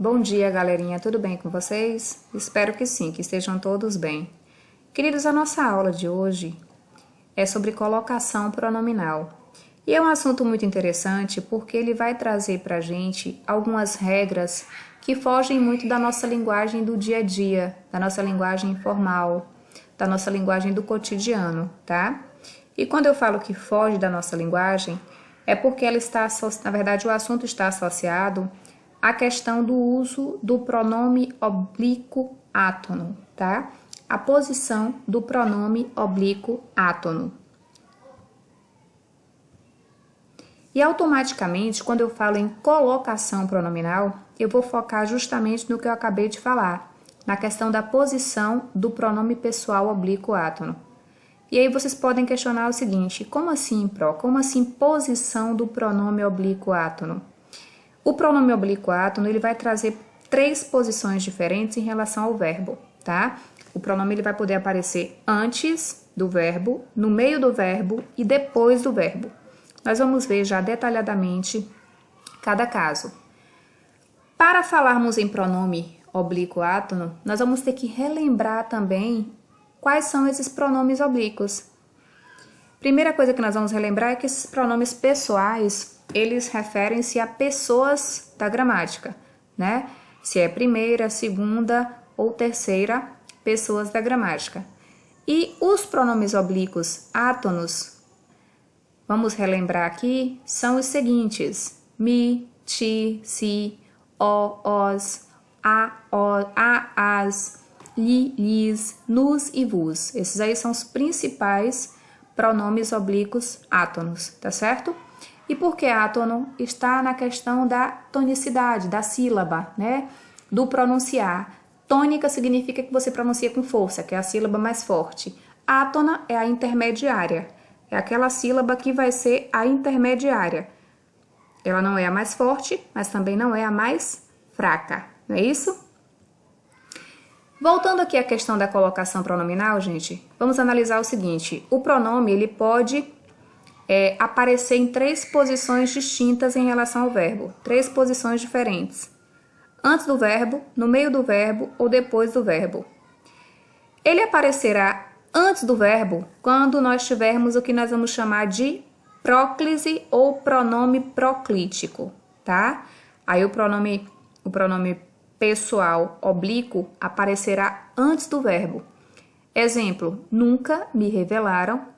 Bom dia, galerinha, tudo bem com vocês? Espero que sim, que estejam todos bem. Queridos, a nossa aula de hoje é sobre colocação pronominal. E é um assunto muito interessante porque ele vai trazer para a gente algumas regras que fogem muito da nossa linguagem do dia a dia, da nossa linguagem informal, da nossa linguagem do cotidiano, tá? E quando eu falo que foge da nossa linguagem, é porque ela está, na verdade, o assunto está associado à questão do uso do pronome oblíquo átono, tá? A posição do pronome oblíquo átono. E automaticamente, quando eu falo em colocação pronominal, eu vou focar justamente no que eu acabei de falar, na questão da posição do pronome pessoal oblíquo átono. E aí vocês podem questionar o seguinte: como assim, Pro? Como assim posição do pronome oblíquo átono? O pronome oblíquo átono, ele vai trazer 3 posições diferentes em relação ao verbo, tá? O pronome ele vai poder aparecer antes do verbo, no meio do verbo e depois do verbo. Nós vamos ver já detalhadamente cada caso. Para falarmos em pronome oblíquo átono, nós vamos ter que relembrar também quais são esses pronomes oblíquos. Primeira coisa que nós vamos relembrar é que esses pronomes pessoais, eles referem-se a pessoas da gramática, né? Se é primeira, segunda ou terceira pessoas da gramática. E os pronomes oblíquos átonos, vamos relembrar aqui, são os seguintes: mi, ti, si, o, os, a, as, li, lis, nos e vos. Esses aí são os principais pronomes oblíquos átonos, tá certo? E por que átono? Está na questão da tonicidade, da sílaba, né? Do pronunciar. Tônica significa que você pronuncia com força, que é a sílaba mais forte. Átona é a intermediária, é aquela sílaba que vai ser a intermediária. Ela não é a mais forte, mas também não é a mais fraca, não é isso? Voltando aqui à questão da colocação pronominal, gente, vamos analisar o seguinte: o pronome ele pode aparecer em 3 posições distintas em relação ao verbo, 3 posições diferentes: antes do verbo, no meio do verbo ou depois do verbo. Ele aparecerá antes do verbo quando nós tivermos o que nós vamos chamar de próclise ou pronome proclítico, tá? Aí o pronome pessoal oblíquo aparecerá antes do verbo. Exemplo: nunca me revelaram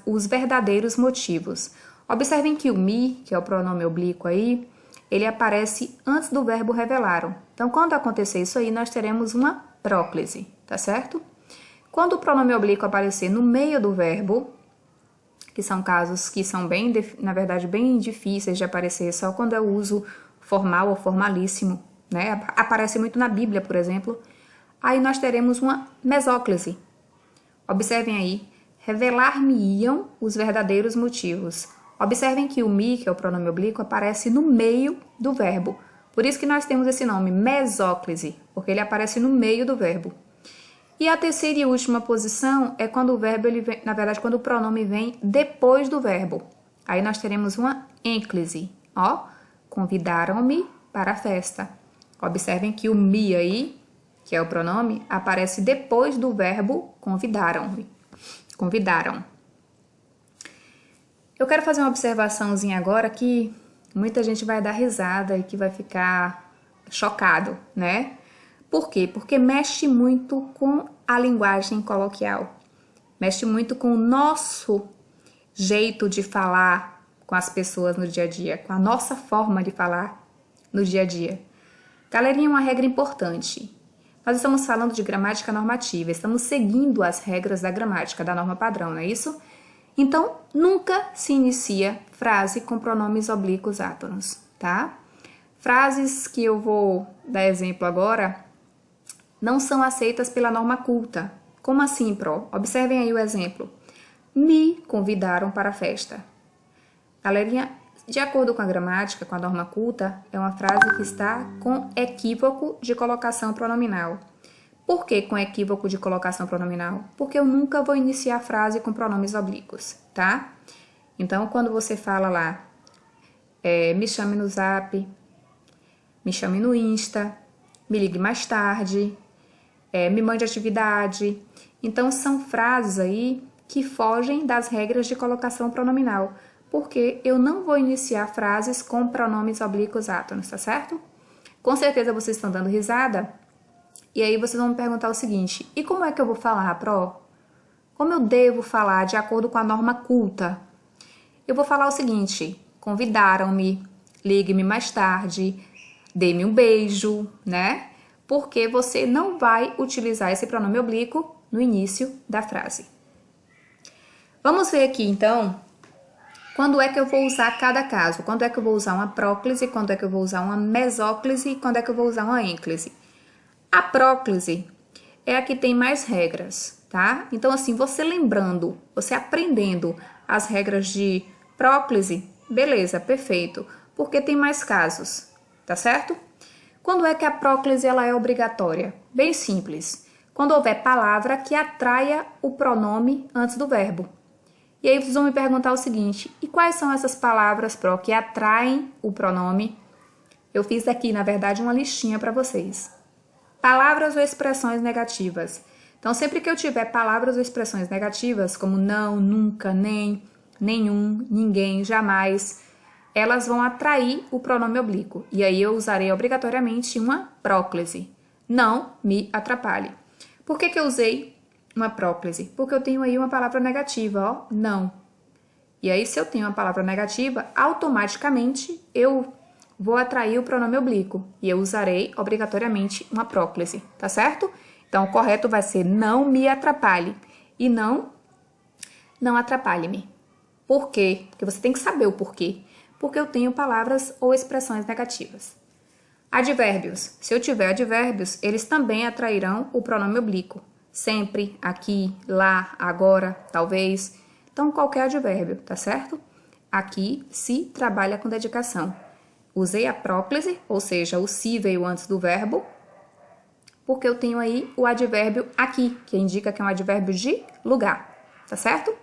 os verdadeiros motivos. Observem que o me, que é o pronome oblíquo aí, ele aparece antes do verbo revelaram. Então, quando acontecer isso aí, nós teremos uma próclise, tá certo? Quando o pronome oblíquo aparecer no meio do verbo, que são casos que são bem, na verdade, bem difíceis de aparecer só quando é o uso formal ou formalíssimo, né? Aparece muito na Bíblia, por exemplo. Aí nós teremos uma mesóclise. Observem aí: revelar-me-iam os verdadeiros motivos. Observem que o me, que é o pronome oblíquo, aparece no meio do verbo. Por isso que nós temos esse nome, mesóclise, porque ele aparece no meio do verbo. E a terceira e última posição é quando o verbo, ele vem, na verdade, quando o pronome vem depois do verbo. Aí nós teremos uma ênclise. Ó, convidaram-me para a festa. Observem que o me aí, que é o pronome, aparece depois do verbo convidaram-me. Convidaram. Eu quero fazer uma observaçãozinha agora que muita gente vai dar risada e que vai ficar chocado, né? Por quê? Porque mexe muito com a linguagem coloquial. Mexe muito com o nosso jeito de falar com as pessoas no dia a dia, com a nossa forma de falar no dia a dia. Galerinha, uma regra importante. Nós estamos falando de gramática normativa, estamos seguindo as regras da gramática, da norma padrão, não é isso? Então, nunca se inicia frase com pronomes oblíquos átonos, tá? Frases que eu vou dar exemplo agora não são aceitas pela norma culta. Como assim, Pro? Observem aí o exemplo. Me convidaram para a festa. Galerinha, de acordo com a gramática, com a norma culta, é uma frase que está com equívoco de colocação pronominal. Por que com equívoco de colocação pronominal? Porque eu nunca vou iniciar a frase com pronomes oblíquos, tá? Então, quando você fala lá, me chame no zap, me chame no Insta, me ligue mais tarde, me mande atividade. Então, são frases aí que fogem das regras de colocação pronominal, porque eu não vou iniciar frases com pronomes oblíquos átonos, tá certo? Com certeza vocês estão dando risada, e aí vocês vão me perguntar o seguinte: e como é que eu vou falar, Pro? Como eu devo falar de acordo com a norma culta? Eu vou falar o seguinte: convidaram-me, ligue-me mais tarde, dê-me um beijo, né? Porque você não vai utilizar esse pronome oblíquo no início da frase. Vamos ver aqui, então, quando é que eu vou usar cada caso. Quando é que eu vou usar uma próclise, quando é que eu vou usar uma mesóclise e quando é que eu vou usar uma ênclise. A próclise é a que tem mais regras, tá? Então, assim, você lembrando, você aprendendo as regras de próclise, beleza, perfeito, porque tem mais casos, tá certo? Quando é que a próclise ela é obrigatória? Bem simples. Quando houver palavra que atraia o pronome antes do verbo. E aí vocês vão me perguntar o seguinte: e quais são essas palavras, Pro, que atraem o pronome? Eu fiz aqui, na verdade, uma listinha para vocês. Palavras ou expressões negativas. Então, sempre que eu tiver palavras ou expressões negativas, como não, nunca, nem, nenhum, ninguém, jamais, elas vão atrair o pronome oblíquo. E aí eu usarei obrigatoriamente uma próclise. Não me atrapalhe. Por que eu usei uma próclise? Porque eu tenho aí uma palavra negativa, ó, não. E aí, se eu tenho uma palavra negativa, automaticamente eu vou atrair o pronome oblíquo. E eu usarei obrigatoriamente uma próclise, tá certo? Então, o correto vai ser não me atrapalhe. E não atrapalhe-me. Por quê? Porque você tem que saber o porquê. Porque eu tenho palavras ou expressões negativas. Advérbios. Se eu tiver advérbios, eles também atrairão o pronome oblíquo. Sempre, aqui, lá, agora, talvez. Então, qualquer advérbio, tá certo? Aqui se trabalha com dedicação. Usei a próclise, ou seja, o se veio antes do verbo, porque eu tenho aí o advérbio aqui, que indica que é um advérbio de lugar, tá certo?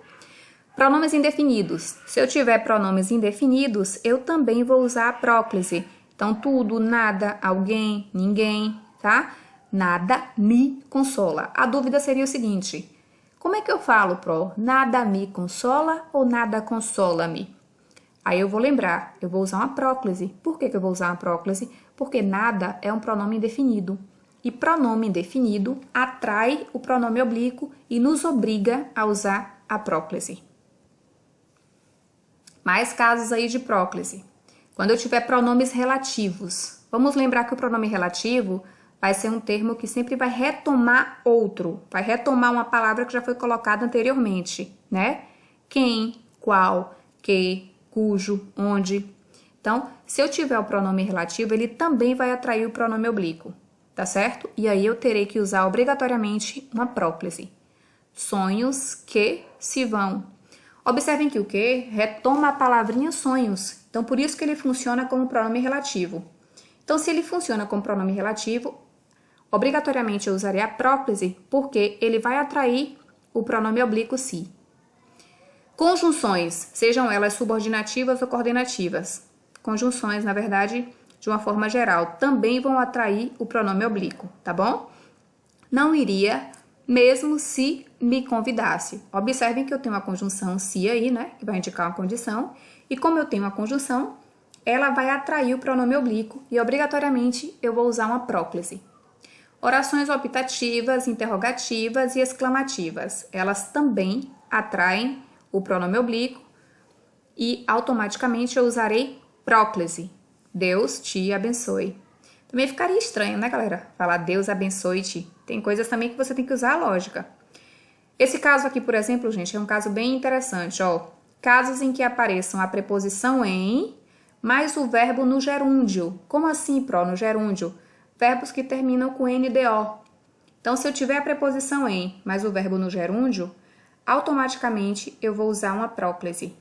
Pronomes indefinidos. Se eu tiver pronomes indefinidos, eu também vou usar a próclise. Então, tudo, nada, alguém, ninguém, tá? Nada me consola. A dúvida seria o seguinte: como é que eu falo, Pro? Nada me consola ou nada consola-me? Aí eu vou lembrar, eu vou usar uma próclise. Por que eu vou usar uma próclise? Porque nada é um pronome indefinido. E pronome indefinido atrai o pronome oblíquo e nos obriga a usar a próclise. Mais casos aí de próclise. Quando eu tiver pronomes relativos, vamos lembrar que o pronome relativo vai ser um termo que sempre vai retomar outro, vai retomar uma palavra que já foi colocada anteriormente, né? Quem, qual, que, cujo, onde. Então, se eu tiver o pronome relativo, ele também vai atrair o pronome oblíquo, tá certo? E aí eu terei que usar obrigatoriamente uma próclise. Sonhos que se vão. Observem que o que retoma a palavrinha sonhos. Então, por isso que ele funciona como pronome relativo. Então, se ele funciona como pronome relativo, obrigatoriamente eu usarei a próclise, porque ele vai atrair o pronome oblíquo se. Conjunções, sejam elas subordinativas ou coordenativas. Conjunções, na verdade, de uma forma geral, também vão atrair o pronome oblíquo, tá bom? Não iria, mesmo se me convidasse. Observem que eu tenho uma conjunção se aí, né? Que vai indicar uma condição. E como eu tenho uma conjunção, ela vai atrair o pronome oblíquo e, obrigatoriamente, eu vou usar uma próclise. Orações optativas, interrogativas e exclamativas. Elas também atraem o pronome oblíquo e, automaticamente, eu usarei próclise. Deus te abençoe. Também ficaria estranho, né, galera? Falar Deus abençoe-te. Tem coisas também que você tem que usar a lógica. Esse caso aqui, por exemplo, gente, é um caso bem interessante, ó. Casos em que apareçam a preposição em, mais o verbo no gerúndio. Como assim, Pro, no gerúndio? Verbos que terminam com NDO. Então, se eu tiver a preposição em, mais o verbo no gerúndio, automaticamente eu vou usar uma próclise.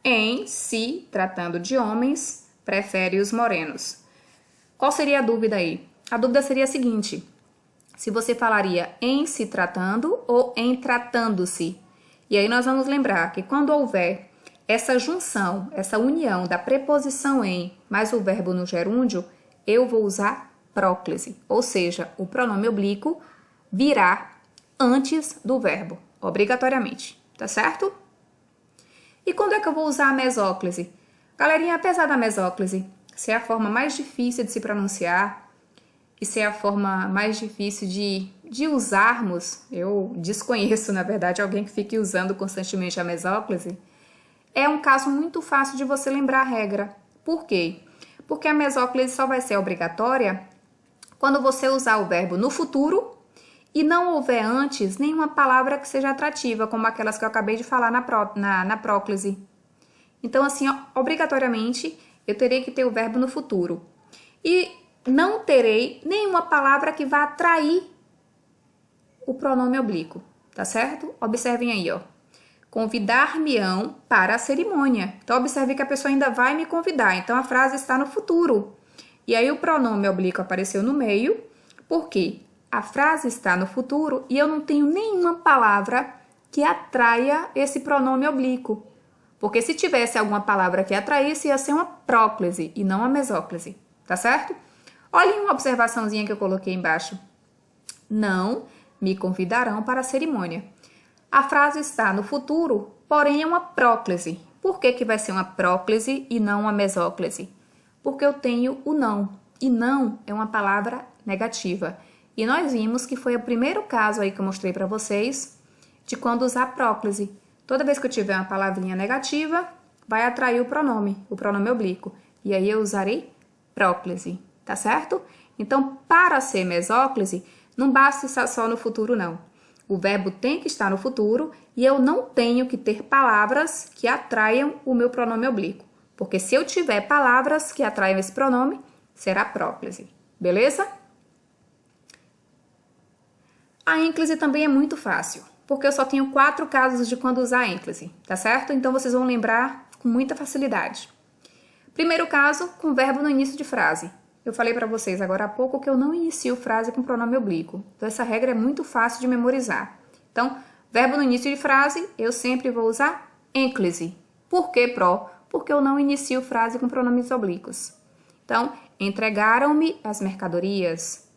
Em, se, tratando de homens, prefere os morenos. Qual seria a dúvida aí? A dúvida seria a seguinte: se você falaria em se tratando ou em tratando-se. E aí nós vamos lembrar que quando houver essa junção, essa união da preposição em mais o verbo no gerúndio, eu vou usar próclise, ou seja, o pronome oblíquo virá antes do verbo, obrigatoriamente, tá certo? E quando é que eu vou usar a mesóclise? Galerinha, apesar da mesóclise ser a forma mais difícil de se pronunciar e ser a forma mais difícil de usarmos, eu desconheço, na verdade, alguém que fique usando constantemente a mesóclise, é um caso muito fácil de você lembrar a regra. Por quê? Porque a mesóclise só vai ser obrigatória quando você usar o verbo no futuro e não houver antes nenhuma palavra que seja atrativa, como aquelas que eu acabei de falar na próclise. Então, assim, obrigatoriamente, eu terei que ter o verbo no futuro. E não terei nenhuma palavra que vá atrair o pronome oblíquo, tá certo? Observem aí, ó. Convidar-me-ão para a cerimônia. Então, observe que a pessoa ainda vai me convidar. Então, a frase está no futuro. E aí, o pronome oblíquo apareceu no meio, porque a frase está no futuro e eu não tenho nenhuma palavra que atraia esse pronome oblíquo. Porque se tivesse alguma palavra que atraísse, ia ser uma próclise e não uma mesóclise, tá certo? Olhem uma observaçãozinha que eu coloquei embaixo. Não me convidarão para a cerimônia. A frase está no futuro, porém é uma próclise. Por que que vai ser uma próclise e não uma mesóclise? Porque eu tenho o não. E não é uma palavra negativa. E nós vimos que foi o primeiro caso aí que eu mostrei para vocês de quando usar próclise. Toda vez que eu tiver uma palavrinha negativa, vai atrair o pronome oblíquo. E aí eu usarei próclise, tá certo? Então, para ser mesóclise, não basta estar só no futuro, não. O verbo tem que estar no futuro e eu não tenho que ter palavras que atraiam o meu pronome oblíquo. Porque se eu tiver palavras que atraiam esse pronome, será próclise. Beleza? A ênclise também é muito fácil, porque eu só tenho 4 casos de quando usar a ênclise, tá certo? Então, vocês vão lembrar com muita facilidade. Primeiro caso, com verbo no início de frase. Eu falei para vocês agora há pouco que eu não inicio frase com pronome oblíquo. Então, essa regra é muito fácil de memorizar. Então, verbo no início de frase, eu sempre vou usar ênclise. Por que pró? Porque eu não inicio frase com pronomes oblíquos. Então, entregaram-me as mercadorias.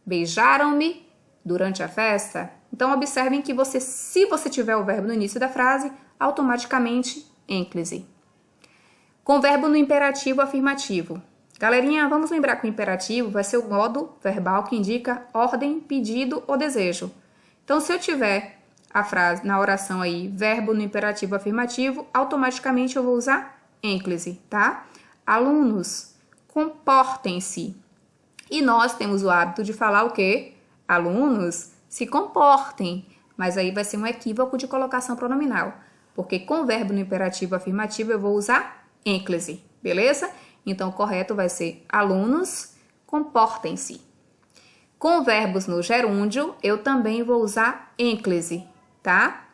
Beijaram-me durante a festa. Então, observem que se você tiver o verbo no início da frase, automaticamente ênclise. Com verbo no imperativo afirmativo. Galerinha, vamos lembrar que o imperativo vai ser o modo verbal que indica ordem, pedido ou desejo. Então, se eu tiver a frase na oração aí, verbo no imperativo afirmativo, automaticamente eu vou usar ênclise, tá? Alunos, comportem-se. E nós temos o hábito de falar o quê? Alunos, se comportem. Mas aí vai ser um equívoco de colocação pronominal. Porque com verbo no imperativo afirmativo eu vou usar ênclise, beleza? Então, o correto vai ser alunos, comportem-se. Com verbos no gerúndio, eu também vou usar ênclise, tá?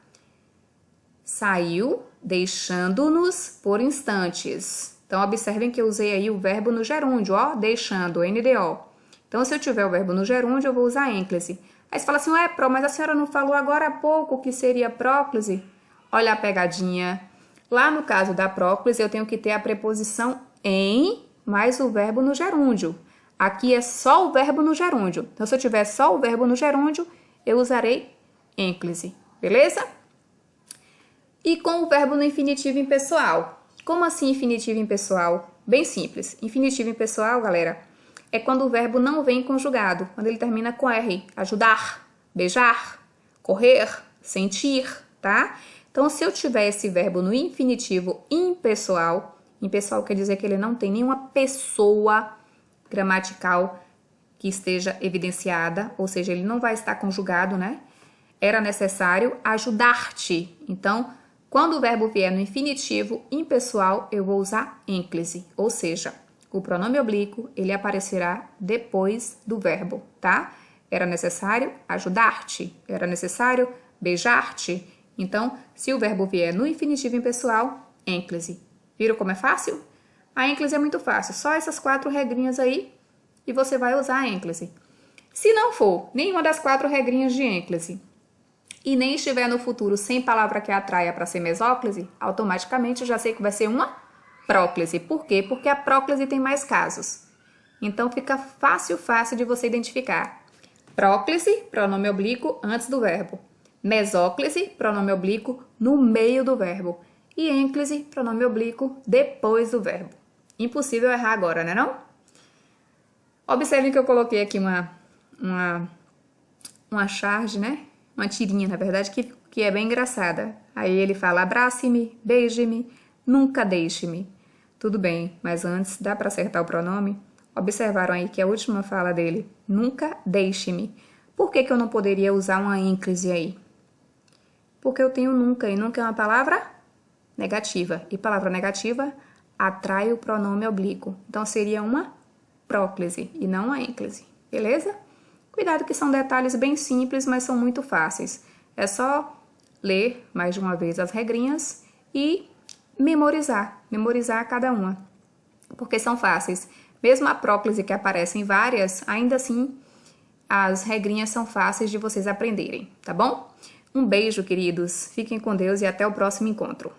Saiu, deixando-nos por instantes. Então, observem que eu usei aí o verbo no gerúndio, ó, deixando, NDO. Então, se eu tiver o verbo no gerúndio, eu vou usar ênclise. Aí você fala assim, ué, mas a senhora não falou agora há pouco o que seria próclise? Olha a pegadinha. Lá no caso da próclise, eu tenho que ter a preposição em mais o verbo no gerúndio. Aqui é só o verbo no gerúndio. Então, se eu tiver só o verbo no gerúndio, eu usarei ênclise, beleza? E com o verbo no infinitivo impessoal. Como assim infinitivo impessoal? Bem simples. Infinitivo impessoal, galera, é quando o verbo não vem conjugado, quando ele termina com R. Ajudar, beijar, correr, sentir, tá? Então, se eu tiver esse verbo no infinitivo impessoal, impessoal quer dizer que ele não tem nenhuma pessoa gramatical que esteja evidenciada, ou seja, ele não vai estar conjugado, né? Era necessário ajudar-te. Então, quando o verbo vier no infinitivo impessoal, eu vou usar ênclise, ou seja, o pronome oblíquo, ele aparecerá depois do verbo, tá? Era necessário ajudar-te, era necessário beijar-te. Então, se o verbo vier no infinitivo impessoal, ênclise. Viram como é fácil? A ênclise é muito fácil, só essas 4 regrinhas aí e você vai usar a ênclise. Se não for nenhuma das 4 regrinhas de ênclise e nem estiver no futuro sem palavra que atraia para ser mesóclise, automaticamente eu já sei que vai ser uma próclise. Por quê? Porque a próclise tem mais casos. Então fica fácil de você identificar. Próclise, pronome oblíquo antes do verbo. Mesóclise, pronome oblíquo no meio do verbo. E ênclise, pronome oblíquo depois do verbo. Impossível errar agora, né não? Observe que eu coloquei aqui uma charge, né? Uma tirinha, na verdade, que é bem engraçada. Aí ele fala, abrace-me, beije-me, nunca deixe-me. Tudo bem, mas antes, dá para acertar o pronome? Observaram aí que a última fala dele, nunca deixe-me. Por que eu não poderia usar uma ênclise aí? Porque eu tenho nunca, e nunca é uma palavra negativa. E palavra negativa atrai o pronome oblíquo. Então, seria uma próclise e não uma ênclise. Beleza? Cuidado que são detalhes bem simples, mas são muito fáceis. É só ler mais de uma vez as regrinhas e memorizar cada uma. Porque são fáceis. Mesmo a próclise que aparece em várias, ainda assim, as regrinhas são fáceis de vocês aprenderem, tá bom? Um beijo, queridos. Fiquem com Deus e até o próximo encontro.